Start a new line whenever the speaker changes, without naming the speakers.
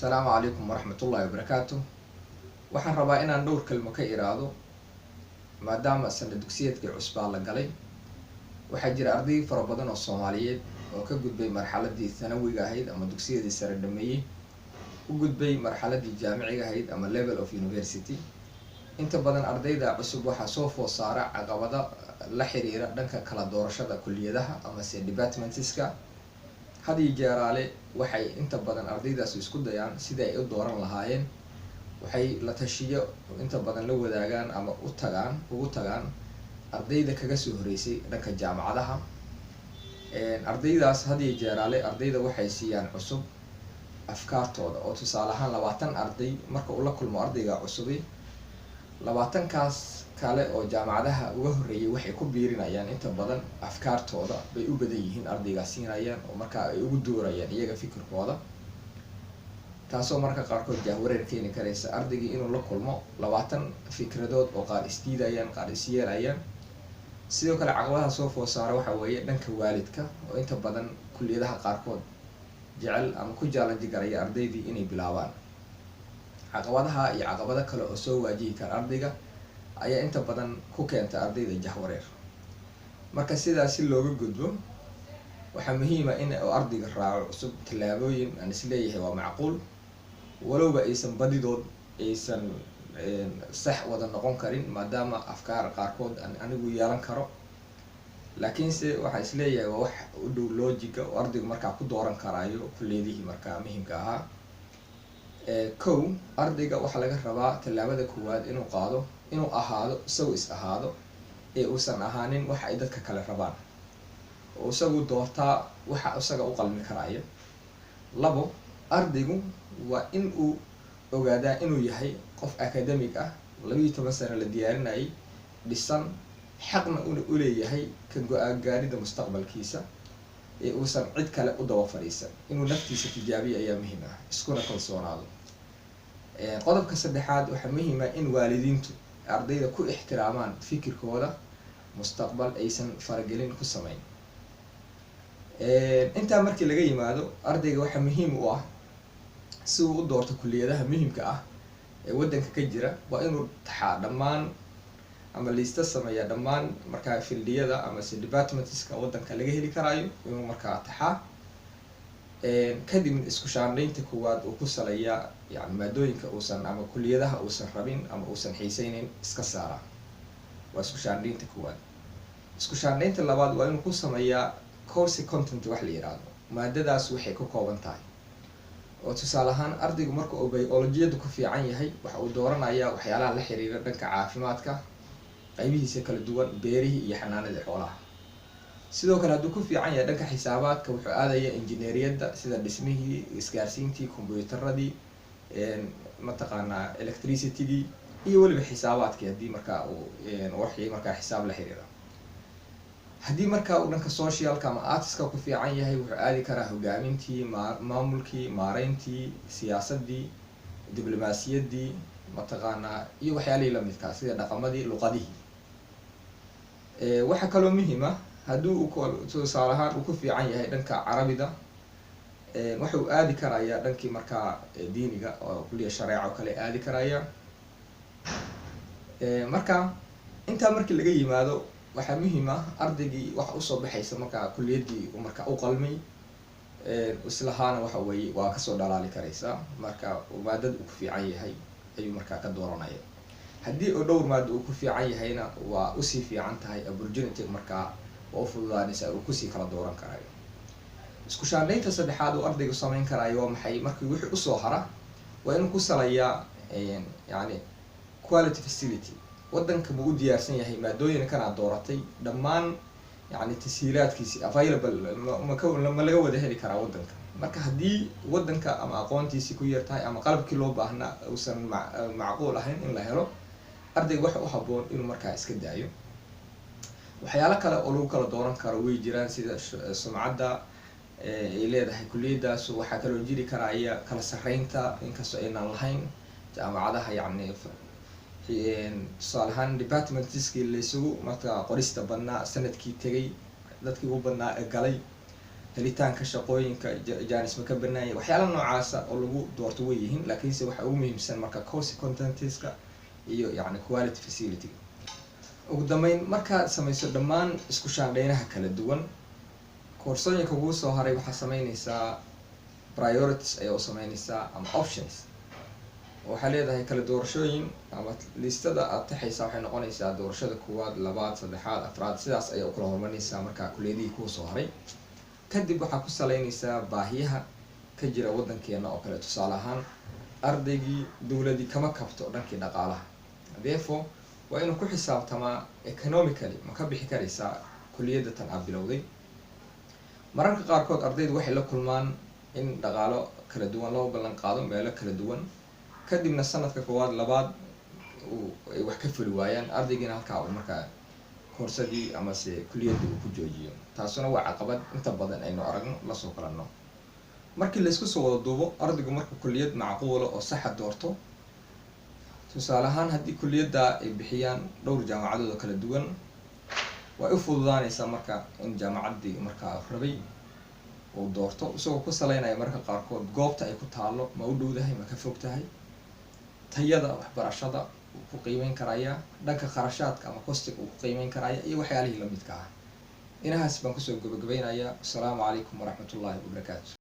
السلام عليكم ورحمة الله وبركاته. waxaan rabaa inaan dhowr kalmo ka iraado maadaama sanad dugsiyeedkii cusbaa la galay. waxaa jira arday fara badan oo Soomaaliyeed oo ka gudbay marxaladii thanawiga ahayd ama dugsiyadii sare dhameeyay u gudbay marxaladii jaamiciga ahayd ama level of university. inta badan ardayda cusub waxaa soo food saara caqabada la xiriira dhanka kala doorashada kulliyadaha ama departmentska. hadii jeeraale waxay inta badan ardaydaas isku dayaan sidii ay u dooran lahaayeen. waxay la tashiyo inta badan la wadaagaan ama ugu tagaan ardayda kaga soo horeysay dhanka jaamacadaha. ardaydaas hadii jeeraale ardayda waxay siiyaan cusub afkaartooda oo tusaale ahaan 20 arday marka uu la kulmo ardayga cusubi 20 kaas kale oo jaamacadaha uga horeeyay waxay ku biirinayaan inta badan afkaartooda bay u badan yihiin ardayga siinayaan oo marka ay ugu doorayaan iyaga fikirkooda, taasoo marka qaarkood jahwareer keeni karaysa ardayga inuu la kulmo 20 fikradood oo qaar isdiidayaan qaar isyeelayaan. sidoo kale caqabadaha soo food saara waxa weeye dhanka waalidka oo inta badan kulliyadaha qaarkood jecel ama ku challenge garaya ardaydii inay bilaabaan. caqabadaha iyo caqabado kale oo soo waajihi kara ardayga ayaa inta badan ku keenta ardayda jahwareer. marka sidaas si looga gudbo waxaa muhiim ah in ardayga raaco cusub tallaabooyin aan isleeyahay waa macquul, walowba aysan badidood aysan sax wada noqon karin maadaama afkaar qaarkood anigu yeelan karo, laakiinse waxaa isleeyahay waa wax u dhow logiga oo ardaygu markaa ku dooran karaayo kulliyadihii markaa muhiimka ahaa. kow ardayga waxaa laga rabaa tallaabada koowaad inuu ahaado isagu is ahaado ee uusan ahaanin waxa ay dadka kale rabaan oo isagu doortaa waxa isaga u qalmi karaayo. labo ardaygu waa in uu ogaadaa inuu yahay qof academic ah 12 sano la diyaarinayay dhisan xaqna u leeyahay ka go'aan gaarida mustaqbalkiisa ee uusan cid kale u daba fadhiisan, inuu naftiisa tijaabiyo ayaa muhiim ah, iskuna kalsoonaado. qodobka saddexaad waxaa muhiim ah in waalidiintu ardayda ku ixtiraamaan fikirkooda mustaqbal aysan faragelin ku sameyn. intaa markii laga yimaado ardayga waxaa muhiim u ah si uu u doorto kulliyadaha muhiimka ah ee waddanka ka jira waa inuu taxaa dhammaan ama liista sameeya dhammaan markaa fildiyada ama departmentska waddanka laga heli karaayo, inuu markaa taxaa kadib isku shaandhaynta koowaad uu ku saleeyaa yani maadooyinka uusan ama kulliyadaha uusan rabin ama uusan xiiseynin iska saara. waa isku shaandhaynta koowaad. isku shaandhaynta labaad waa inuu ku sameeyaa course content wax la yiraahdo, maadadaas waxay ka kooban tahay. oo tusaale ahaan ardaygu marka uu biologiyada ku fiican yahay waxa uu dooranayaa waxyaalaha la xiriira dhanka caafimaadka qaybihiisa kala duwan, beerihii iyo xanaanada xoolaha. sidoo kale hadduu ku fiican yahay dhanka xisaabaadka wuxuu aadayaa injineeriyadda sida dhismihii, isgaarsiintii, kombuyuutaradii, mataqaanaa electricitygii iyo weliba xisaabaadkii haddii markaa uu waxii markaa xisaab la xiriira. haddii markaa uu dhanka socialka ama artiska ku fiican yahay wuxuu aadi karaa hogaamintii, maamulkii, maareyntii, siyaasadii, diblomaasiyadii, mataqaanaa iyo waxyaalihii lamidkaa sida dhaqamadii, luqadihii. waxaa kaloo muhiim ah haddii tusaale ahaan uu ku fiican yahay dhanka carabida wuxuu aadi karayaa dhankii markaa diiniga oo kulliya shareeca oo kale aadi karaya. marka intaa markii laga yimaado waxaa muhiim ah ardaygii waxa usoo baxaysa markaa kulliyadii markaa u qalmay islahaana waxa weeye waa kasoo dhalaali karaysaa. marka maadada uu ku fiican yahay ayuu markaa ka dooranaya. haddii oo dhowr maada uu ku fiican yahayna waa usii fiican tahay opportunity markaa oo fududaanaysa uu kusii kala dooran karayo. isku shaandhaynta saddexaad uu ardaygu samayn karaayo waa maxay? markii wixii usoo hara waa inuu ku salayaa yani quality facility. waddanka ma u diyaarsan yahay maadooyinkan aad dooratay dhammaan yani tashiilaadkiisi available ma laga wada heli karaa waddanka. marka haddii waddanka ama aqoontiisi ku yar tahay ama qalabkii loo baahnaa uusan macquul ahayn in la helo, ardayga waxa u habboon inuu markaa iska daayo. waxyaalo kale oo lagu kala dooran karo way jiraan sida sumcadda ay leedahay kulliyadaas. waxaa kaloo jiri karaya kala sarreynta inkastoo aynaan lahayn jaamacadaha yani tusaale ahaan departmentskii laysugu markaa qorista badnaa sanadkii tegay dadkii ugu badnaa galay helitaanka shaqooyinka jaanis ma ka banaanya, waxyaala noocaasa oo lagu doorto way yihiin, laakiinse waxa ugu muhiimsan marka course contentska iyo yacni quality facility. ugu dambeyn markaad samayso dhammaan isku shaandheynaha kala duwan, koorsooyinka ugu soo haray waxaa sameynaysaa priorities ayaa u sameynaysaa ama options. waxaa leedahay kala doorashooyin ama listada aad taxaysaa waxay noqonaysaa doorashada koowaad, labaad, saddexaad, afraad, sidaas ayaa u kala hormarinaysaa markaa kulliyadihii kuu soo haray. kadib waxaa ku saleynaysaa baahiyaha ka jira waddankeena oo kale. tusaale ahaan ardaygii dowladii kama kabto dhankii dhaqaalaha, therefore waa inuu ku xisaabtamaa economically ma ka bixi karaysaa kulliyadda tan aad bilowday. mararka qaarkood ardaydu waxay la kulmaan in dhaqaalo kala duwan loo ballan qaado meelo kala duwan, kadibna sanadka koowaad, labaad ay wax ka fuli waayaan, ardaygiina halkaa uu markaa koorsadii amase kulliyadda uu ku joojiyo. taasuna waa caqabad inta badan aynu aragno lasoo kalanno. markii laysku soo wada duubo, ardaygu marka kulliyad macquula oo saxa doorto, tusaale ahaan haddii kulliyadda ay bixiyaan dhowr jaamacadood oo kala duwan, way u fududaanaysaa marka in jaamacaddii markaa rabay uu doorto, isagoo ku saleynaya marka qaarkood goobta ay ku taalo ma u dhowdahay, ma ka fog tahay, tayada waxbarashada uu ku qiimeyn karaya, dhanka kharashaadka ama kostiga uu ku qiimeyn karaya, iyo waxyaalihii lamidka ah. inahaas baan kusoo gabagabaynayaa. asalaamu calaykum waraxmatullaahi wabarakaatu.